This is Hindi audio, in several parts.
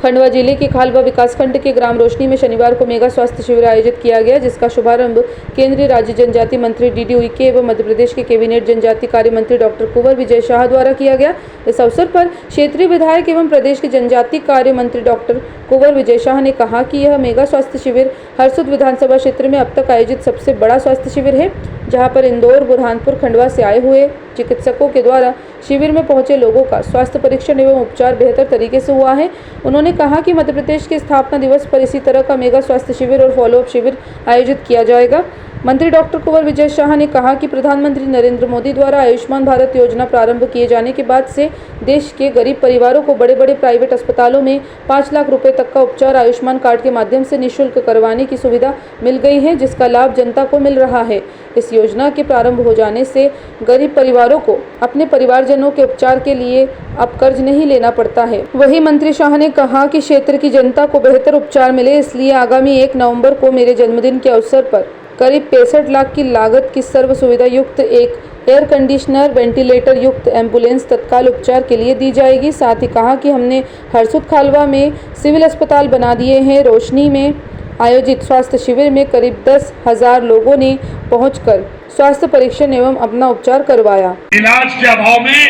खंडवा जिले के खालवा विकासखंड के ग्राम रोशनी में शनिवार को मेगा स्वास्थ्य शिविर आयोजित किया गया, जिसका शुभारंभ केंद्रीय राज्य जनजाति मंत्री डीडी उइके एवं मध्य प्रदेश के कैबिनेट जनजाति कार्य मंत्री डॉक्टर कुंवर विजय शाह द्वारा किया गया। इस अवसर पर क्षेत्रीय विधायक एवं प्रदेश के जनजाति कार्य मंत्री डॉक्टर कुंवर विजय शाह ने कहा कि यह मेगा स्वास्थ्य शिविर हरसुद विधानसभा क्षेत्र में अब तक आयोजित सबसे बड़ा स्वास्थ्य शिविर है, जहां पर इंदौर, बुरहानपुर, खंडवा से आए हुए चिकित्सकों के द्वारा शिविर में पहुंचे लोगों का स्वास्थ्य परीक्षण एवं उपचार बेहतर तरीके से हुआ है। उन्होंने कहा कि मध्य प्रदेश के स्थापना दिवस पर इसी तरह का मेगा स्वास्थ्य शिविर और फॉलोअप शिविर आयोजित किया जाएगा। मंत्री डॉक्टर कुंवर विजय शाह ने कहा कि प्रधानमंत्री नरेंद्र मोदी द्वारा आयुष्मान भारत योजना प्रारंभ किए जाने के बाद से देश के गरीब परिवारों को बड़े बड़े प्राइवेट अस्पतालों में 5 लाख रुपए तक का उपचार आयुष्मान कार्ड के माध्यम से निःशुल्क करवाने की सुविधा मिल गई है, जिसका लाभ जनता को मिल रहा है। इस योजना के प्रारंभ हो जाने से गरीब परिवारों को अपने परिवारजनों के उपचार के लिए अब कर्ज नहीं लेना पड़ता है। वहीं मंत्री शाह ने कहा कि क्षेत्र की जनता को बेहतर उपचार मिले, इसलिए आगामी 1 नवंबर को मेरे जन्मदिन के अवसर पर करीब 65 लाख की लागत की सर्व सुविधा युक्त एक एयर कंडीशनर, वेंटिलेटर युक्त एम्बुलेंस तत्काल उपचार के लिए दी जाएगी। साथ ही कहा कि हमने हरसुद खालवा में सिविल अस्पताल बना दिए हैं। रोशनी में आयोजित स्वास्थ्य शिविर में करीब 10,000 लोगों ने पहुंचकर स्वास्थ्य परीक्षण एवं अपना उपचार करवाया। इलाज के अभाव में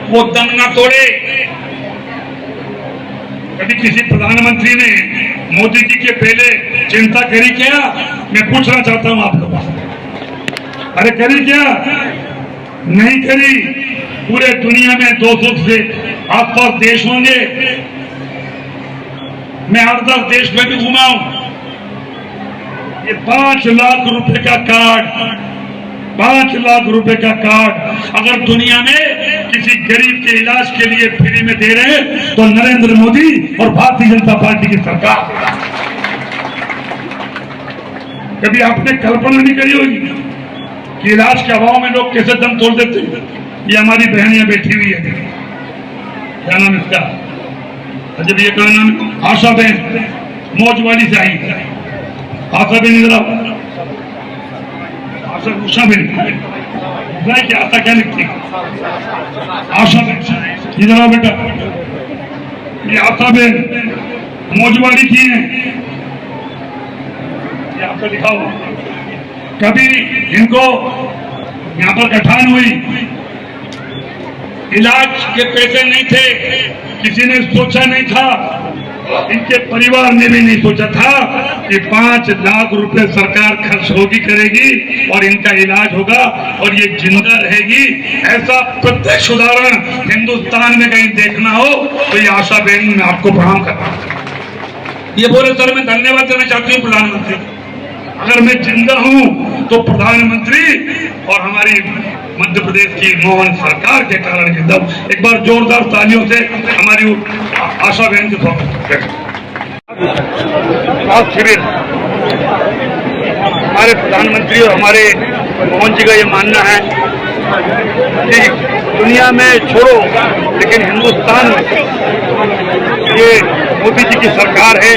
वो दम न तोड़े। कभी किसी प्रधानमंत्री ने मोदी जी के पहले चिंता करी क्या? मैं पूछना चाहता हूं आप लोगों से, अरे करी क्या? नहीं करी। पूरे दुनिया में 200 से आसपास देश होंगे, मैं 8-10 देश में भी घुमा हूं। ये 5 लाख रुपए का कार्ड, 5 लाख रुपए का कार्ड अगर दुनिया में किसी गरीब के इलाज के लिए फ्री में दे रहे हैं तो नरेंद्र मोदी और भारतीय जनता पार्टी की सरकार। कभी आपने कल्पना नहीं करी होगी कि इलाज के अभाव में लोग कैसे दम तोड़ देते हैं। ये हमारी बहनियां बैठी हुई है, क्या नाम इसका, जब ये क्या नाम, आशा बहन मौजवाली से आई है। आशा बहन इधर आओ, आशा उषा बहन क्या, आशा क्या लिखती, आशा बहन इधर आओ बेटा। ये आशा बहन मौजवाली की है, ये आपका दिखाओ। कभी इनको यहाँ पर गठान हुई, इलाज के पैसे नहीं थे, किसी ने सोचा नहीं था, इनके परिवार ने भी नहीं सोचा था कि 5 लाख रुपए सरकार खर्च होगी करेगी और इनका इलाज होगा और ये जिंदा रहेगी। ऐसा प्रत्यक्ष उदाहरण हिंदुस्तान में कहीं देखना हो तो ये आशा बहन मैं आपको प्रणाम करता हूं। ये बोले सर मैं धन्यवाद देना चाहती हूँ प्रधानमंत्री, अगर मैं जिंदा हूं तो प्रधानमंत्री और हमारी मध्य प्रदेश की मोहन सरकार के कारण जिंदा हूं। एक बार जोरदार तालियों से हमारी आशा बहन के स्वागत। शिविर हमारे प्रधानमंत्री और हमारे मोहन जी का ये मानना है कि दुनिया में छोड़ो लेकिन हिंदुस्तान में ये मोदी जी की सरकार है।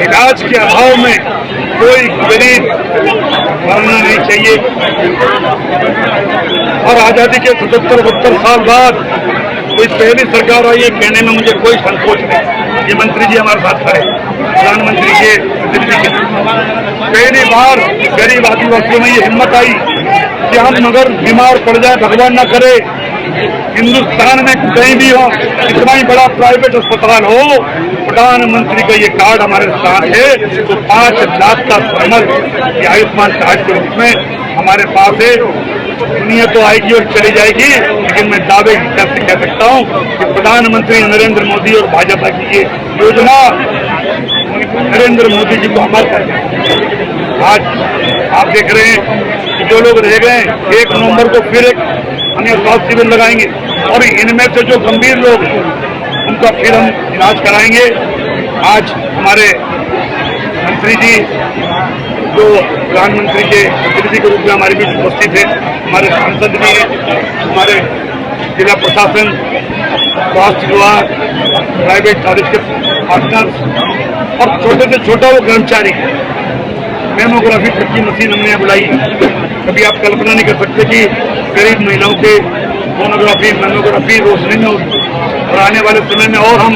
इलाज के अभाव में कोई गरीब मरना नहीं चाहिए और आजादी के 77-72 साल बाद कोई पहली सरकार आई है कहने में मुझे कोई संकोच नहीं। ये मंत्री जी हमारे साथ खड़े, प्रधानमंत्री के दिल्ली के, पहली बार गरीब आदिवासियों में ये हिम्मत आई कि हम अगर बीमार पड़ जाए, भगवान न करे, हिंदुस्तान में कहीं भी हो, इतना ही बड़ा प्राइवेट अस्पताल हो, प्रधानमंत्री का ये कार्ड हमारे साथ है तो 5 लाख का समझ ये आयुष्मान कार्ड के रूप में हमारे पास है। दुनिया तो आएगी और चली जाएगी, लेकिन मैं दावे से कह सकता हूँ कि प्रधानमंत्री नरेंद्र मोदी और भाजपा की ये योजना नरेंद्र मोदी जी को अमर कर दें। आज आप देख रहे हैं कि जो लोग रह गए 1 नवंबर को फिर एक हम स्वास्थ्य शिविर लगाएंगे और इनमें से जो गंभीर लोग उनका फिर हम इलाज कराएंगे। आज हमारे मंत्री जी जो प्रधानमंत्री के प्रतिनिधि के रूप में हमारे बीच उपस्थित है, हमारे सांसद भी हैं, हमारे जिला प्रशासन, स्वास्थ्य विभाग, प्राइवेट कॉलेज के पार्टनर्स और छोटे से छोटा वो कर्मचारी। मेमोग्राफी तक की मशीन हमने बुलाई। कभी आप कल्पना नहीं कर सकते कि गरीब महिलाओं के सोनोग्राफी, मेमोग्राफी रोशनी में और आने वाले समय में और हम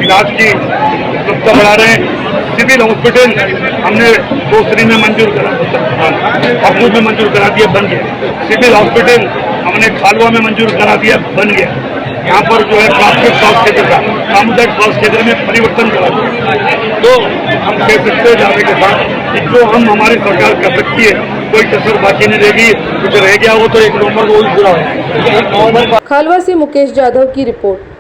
इलाज की उपलब्धता बढ़ा रहे हैं। सिविल हॉस्पिटल हमने 2 श्री में मंजूर करा, हरदोई में मंजूर करा दिया, बन गया। सिविल हॉस्पिटल हमने खालवा में मंजूर करा दिया, बन गया। यहाँ पर जो है प्राथमिक स्वास्थ्य केंद्र का सामुदायिक स्वास्थ्य केंद्र में परिवर्तन करा दिया। तो हम कह सकते हैं जाने के साथ कि जो हम हमारी सरकार कर सकती है, कोई कसर बाकी नहीं रहेगी। कुछ रह गया वो तो 1 नवंबर को ही पूरा होगा। खालवा से मुकेश जाधव की रिपोर्ट।